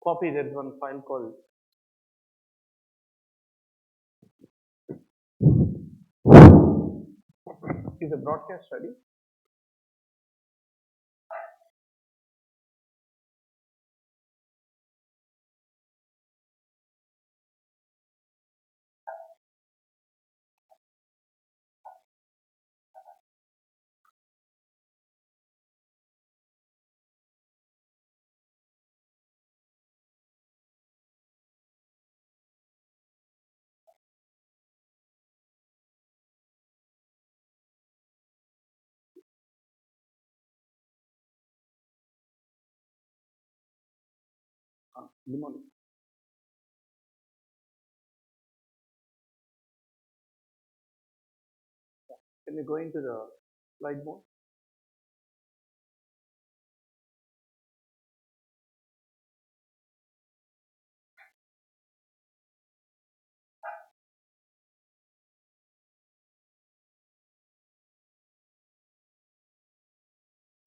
copy that one file called is a broadcast study. Mnemonics. Can you go into the slide mode?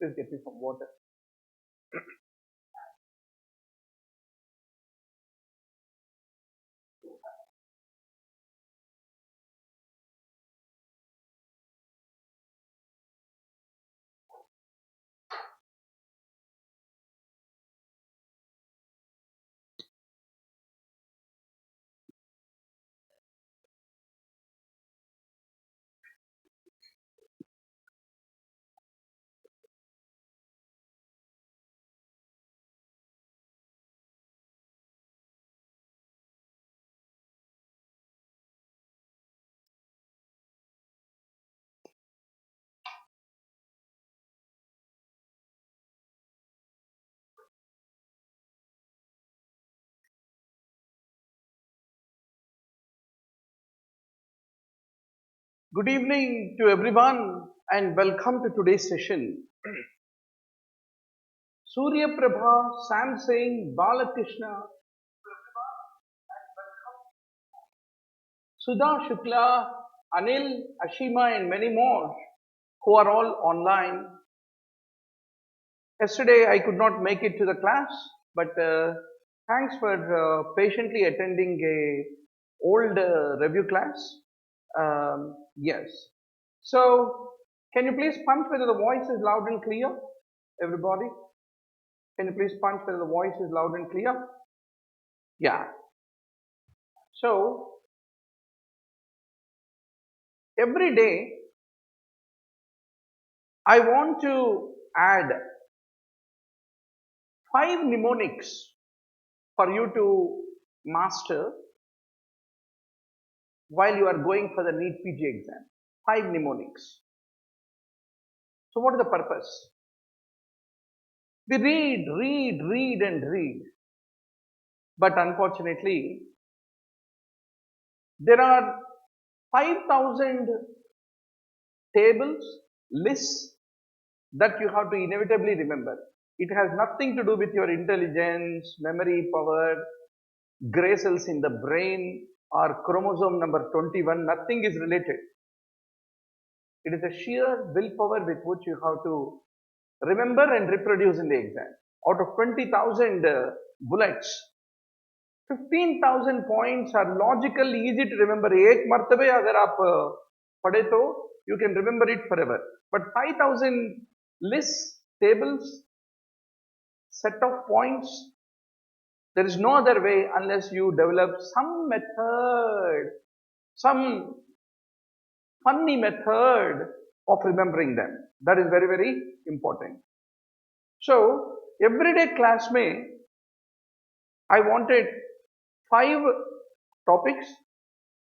Please get me some water. Good evening to everyone and welcome to today's session. Surya Prabha, Sam Singh, Balakrishna, Sudha Shukla, Anil, Ashima and many more who are all online. Yesterday I could not make it to the class, but thanks for patiently attending a old review class. Yes. So, can you please punch whether the voice is loud and clear? Everybody? Can you please punch whether the voice is loud and clear? Yeah. So, every day I want to add 5 mnemonics for you to master while you are going for the NEETPG exam. 5 mnemonics. So, what is the purpose? We read and read. But unfortunately, there are 5,000 tables, lists that you have to inevitably remember. It has nothing to do with your intelligence, memory power, gray cells in the brain or chromosome number 21. Nothing is related. It is a sheer willpower with which you have to remember and reproduce in the exam. Out of 20,000 bullets, 15,000 points are logically easy to remember. एक मर्तबे अगर आप पढ़े तो you can remember it forever. But 5,000 lists, tables, set of points, there is no other way unless you develop some method, some funny method of remembering them. That is very, very important. So, everyday class में I wanted 5 topics,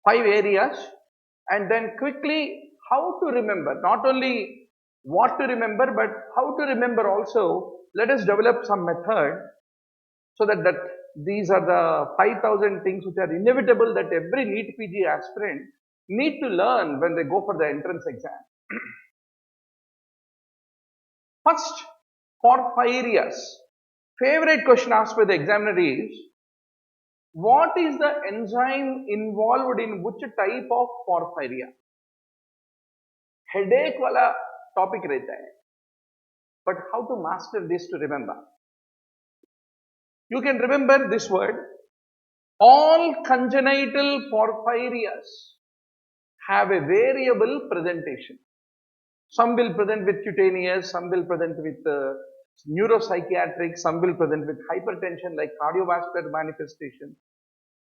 5 areas, and then quickly how to remember, not only what to remember, but how to remember also. Let us develop some method so that these are the 5,000 things which are inevitable that every NEET-PG aspirant need to learn when they go for the entrance exam. First, Porphyrias. Favorite question asked by the examiner is, what is the enzyme involved in which type of porphyria? Headache wala topic रहता है. But how to master this to remember? You can remember this word. All congenital porphyrias have a variable presentation. Some will present with cutaneous, some will present with neuropsychiatric, some will present with hypertension like cardiovascular manifestation.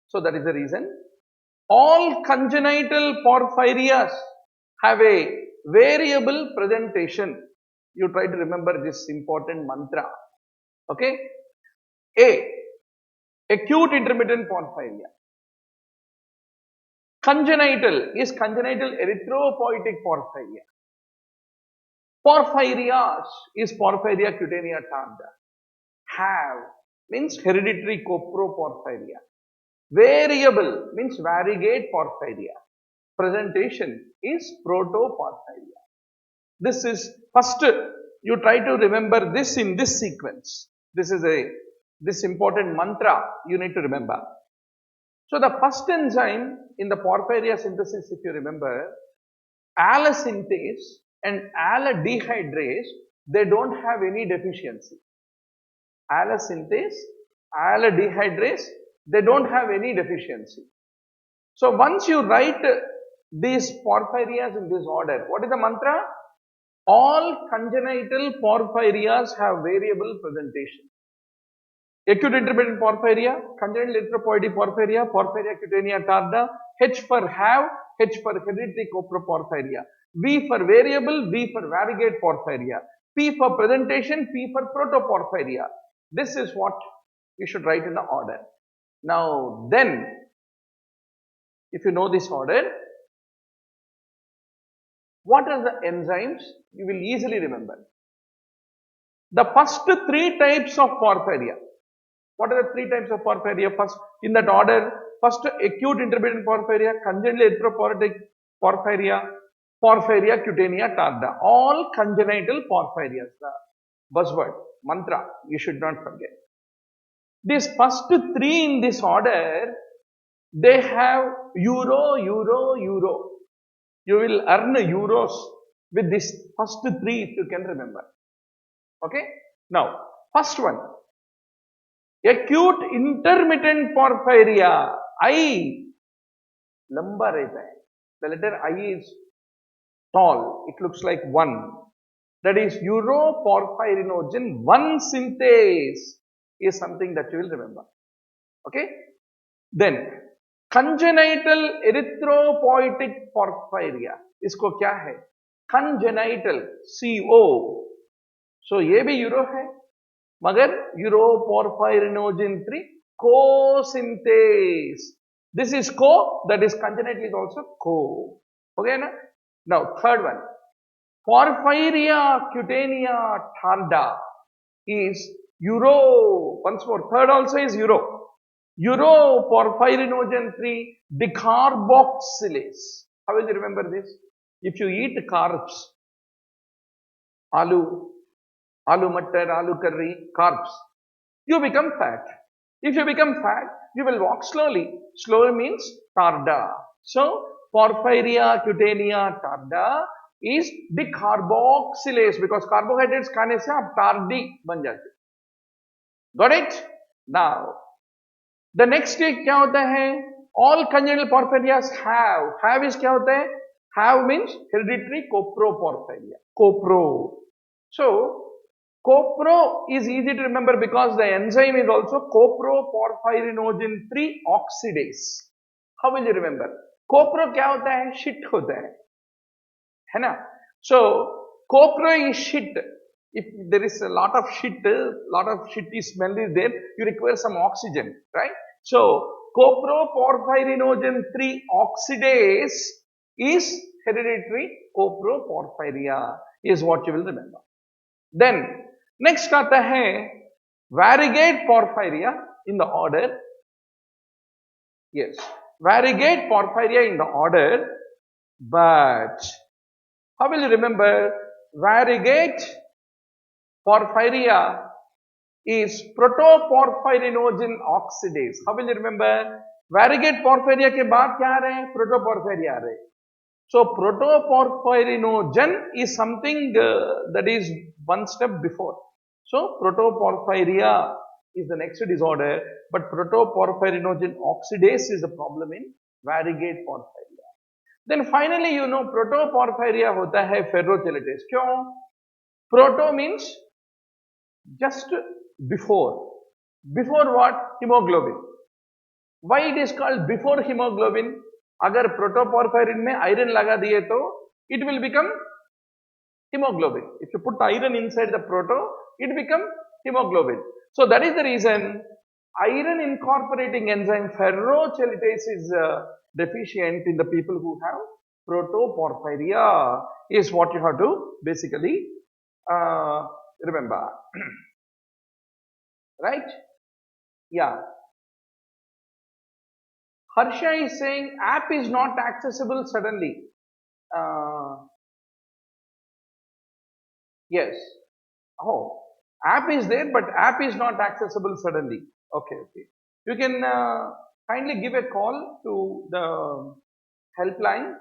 So that is the reason. All congenital porphyrias have a variable presentation. You try to remember this important mantra. Okay. A. Acute intermittent porphyria. Congenital is congenital erythropoietic porphyria. Porphyrias is Porphyria cutanea tarda. Have means hereditary coproporphyria. Variable means variegate porphyria. Presentation is protoporphyria. This is first, you try to remember this in this sequence. This important mantra you need to remember. So the first enzyme in the porphyria synthesis, if you remember, allosynthetase and aldehydrase, they don't have any deficiency. Allosynthetase, aldehydrase, they don't have any deficiency. So once you write these porphyrias in this order, what is the mantra? All congenital porphyrias have variable presentation. Acute intermittent porphyria, congenital erythropoietic porphyria, Porphyria cutanea tarda, H for have, H for hereditary coproporphyria, V for variable, V for variegate porphyria, P for presentation, P for protoporphyria. This is what you should write in the order. Now then, if you know this order, what are the enzymes? You will easily remember. The first three types of porphyria. What are the three types of porphyria? First, in that order, first acute intermittent porphyria, congenital erythropoietic porphyria, Porphyria cutanea tarda. All congenital porphyrias. The buzzword, mantra, you should not forget. These first three in this order, they have euro. You will earn euros with this first three if you can remember. Okay. Now, first one. Acute intermittent porphyria. I. Lamba rehta hai. The letter I is tall. It looks like 1. That is uroporphyrinogen 1 synthase is something that you will remember. Okay. Then, congenital erythropoietic porphyria. Isko kya hai? Congenital. CO. So, ye bhi euro hai. Magar uroporphyrinogen 3 co-synthase. This is co, that is congenital is also co. Okay na? Now third one. Porphyria cutanea tarda is euro. Once more, third also is euro. Uroporphyrinogen 3 decarboxylase. How will you remember this? If you eat carbs, aloo mattar, aloo curry, carbs, you become fat. If you become fat, you will walk slowly. Slow means tarda. So, Porphyria cutanea tarda is decarboxylase because carbohydrates खाने से आप tardy बन जाते. Got it? Now, the next क्या होता है? All congenital porphyrias have. Have is क्या होता है? Have means hereditary coproporphyria. Copro. So, copro is easy to remember because the enzyme is also coproporphyrinogen 3 oxidase. How will you remember? Copro क्या होता है? Shit होता है ना? So, copro is shit. If there is a lot of shitty smell is there, you require some oxygen, right? So, coproporphyrinogen 3 oxidase is hereditary coproporphyria is what you will remember. Then, next आता है variegate porphyria in the order. Yes, variegate porphyria in the order, but how will you remember? Variegate porphyria is protoporphyrinogen oxidase. How will you remember? Variegate porphyria के बाद क्या आ रहे हैं? Protoporphyria आ रहे हैं. So, protoporphyrinogen is something that is one step before. So, protoporphyria is the next disorder, but protoporphyrinogen oxidase is the problem in variegate porphyria. Then finally, you know, protoporphyria hota hai ferrochelatase. Kyun? Proto means just before. Before what? Hemoglobin. Why it is called before hemoglobin? अगर protoporphyrin में iron लगा दिए तो it will become hemoglobin. If you put iron inside the proto, it becomes hemoglobin. So that is the reason iron incorporating enzyme ferrochelatase is deficient in the people who have protoporphyria is what you have to basically remember. Right? Yeah. Harsha is saying app is not accessible suddenly. Yes. Oh, app is there, but app is not accessible suddenly. Okay, okay. You can kindly give a call to the helpline.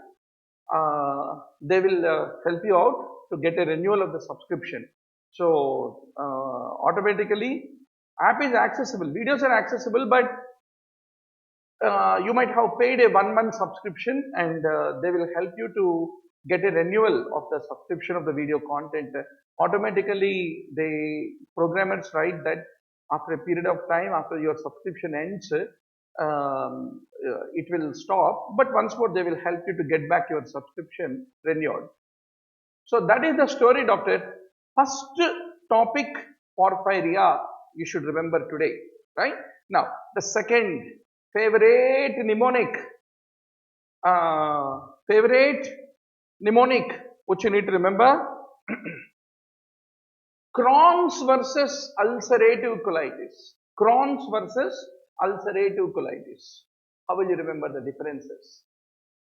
They will help you out to get a renewal of the subscription. So automatically, app is accessible. Videos are accessible, but you might have paid a 1 month subscription, and they will help you to get a renewal of the subscription of the video content. Automatically, the programmers write that after a period of time, after your subscription ends, it will stop. But once more, they will help you to get back your subscription renewed. So that is the story, doctor. First topic, porphyria, you should remember today, right? Now, the second favorite mnemonic, which you need to remember. Crohn's versus ulcerative colitis. Crohn's versus ulcerative colitis. How will you remember the differences?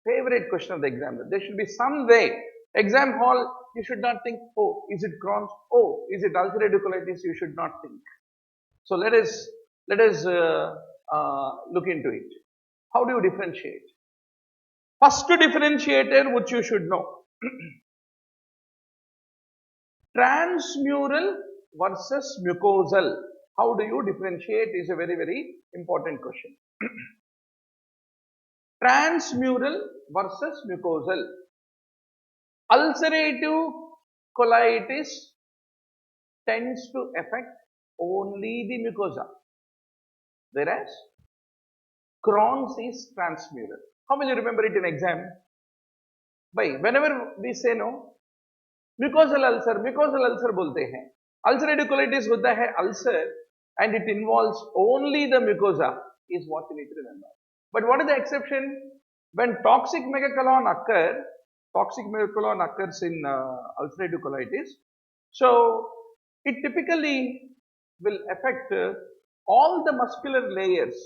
Favorite question of the examiner. There should be some way. Exam hall, you should not think, oh, is it Crohn's? Oh, is it ulcerative colitis? You should not think. So let us look into it. How do you differentiate? First differentiator which you should know. Transmural versus mucosal. How do you differentiate is a very, very important question. Transmural versus mucosal. Ulcerative colitis tends to affect only the mucosa, whereas Crohn's is transmural. How will you remember it in exam? By whenever we say no, mucosal ulcer बोलते हैं. Ulcerative colitis होता है ulcer and it involves only the mucosa is what you need to remember. But what is the exception? When toxic megacolon occurs in ulcerative colitis, so it typically will affect all the muscular layers.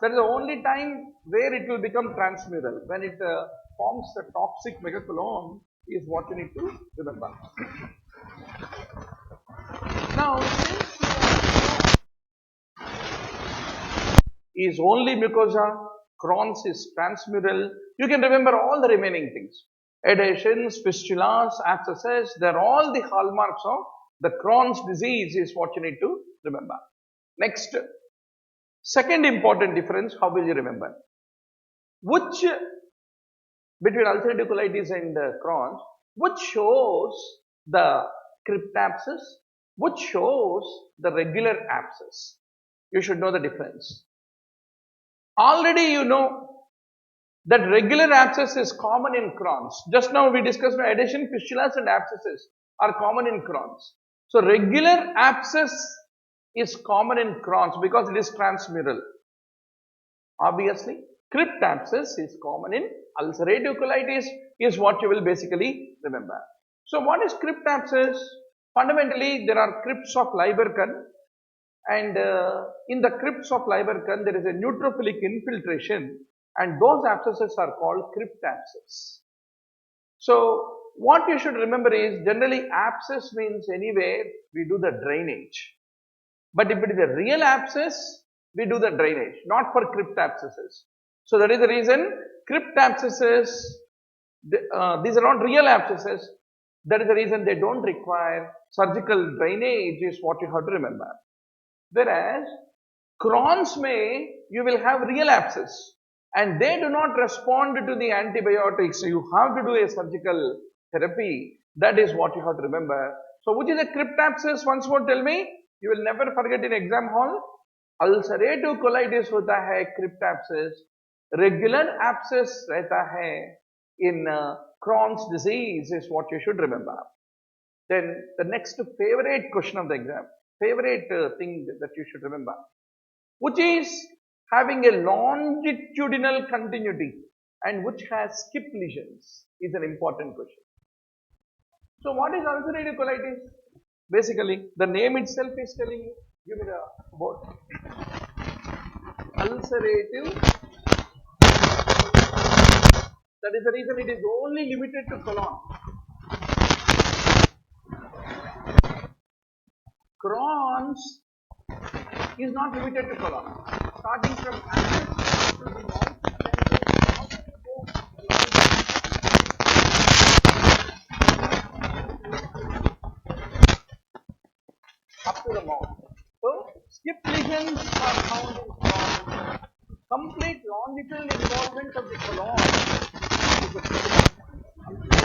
That is the only time where it will become transmural. When it forms the toxic megacolon is what you need to remember. Now, is only mucosa, Crohn's is transmural. You can remember all the remaining things. Adhesions, fistulas, abscesses, they are all the hallmarks of the Crohn's disease is what you need to remember. Next, second important difference, how will you remember? Which, between ulcerative colitis and Crohn's, which shows the crypt abscess, which shows the regular abscess. You should know the difference. Already you know that regular abscess is common in Crohn's. Just now we discussed adhesion, fistulas and abscesses are common in Crohn's. So regular abscess is common in Crohn's because it is transmural. Obviously, crypt abscess is common in ulcerative colitis is what you will basically remember. So what is crypt abscess? Fundamentally, there are crypts of Lieberkühn, and in the crypts of Lieberkühn, there is a neutrophilic infiltration, and those abscesses are called crypt abscess. So what you should remember is generally abscess means anywhere we do the drainage. But if it is a real abscess, we do the drainage, not for crypt abscesses. So that is the reason crypt abscesses, these are not real abscesses. That is the reason they don't require surgical drainage is what you have to remember. Whereas Crohn's you will have real abscess and they do not respond to the antibiotics. So you have to do a surgical therapy. That is what you have to remember. So which is a crypt abscess? Once more tell me. You will never forget in exam hall. Ulcerative colitis होता है crypt abscess. Regular abscess रहता है in Crohn's disease is what you should remember. Then the next favorite question of the exam, favorite thing that you should remember, which is having a longitudinal continuity and which has skip lesions is an important question. So what is ulcerative colitis? Basically, the name itself is telling you. Give me the board. Ulcerative. That is the reason it is only limited to colon. Crohn's is not limited to colon. Starting from abscess to the mouth, up to the mouth. So, skip lesions are found in Crohn's. Complete longitudinal involvement of the colon is a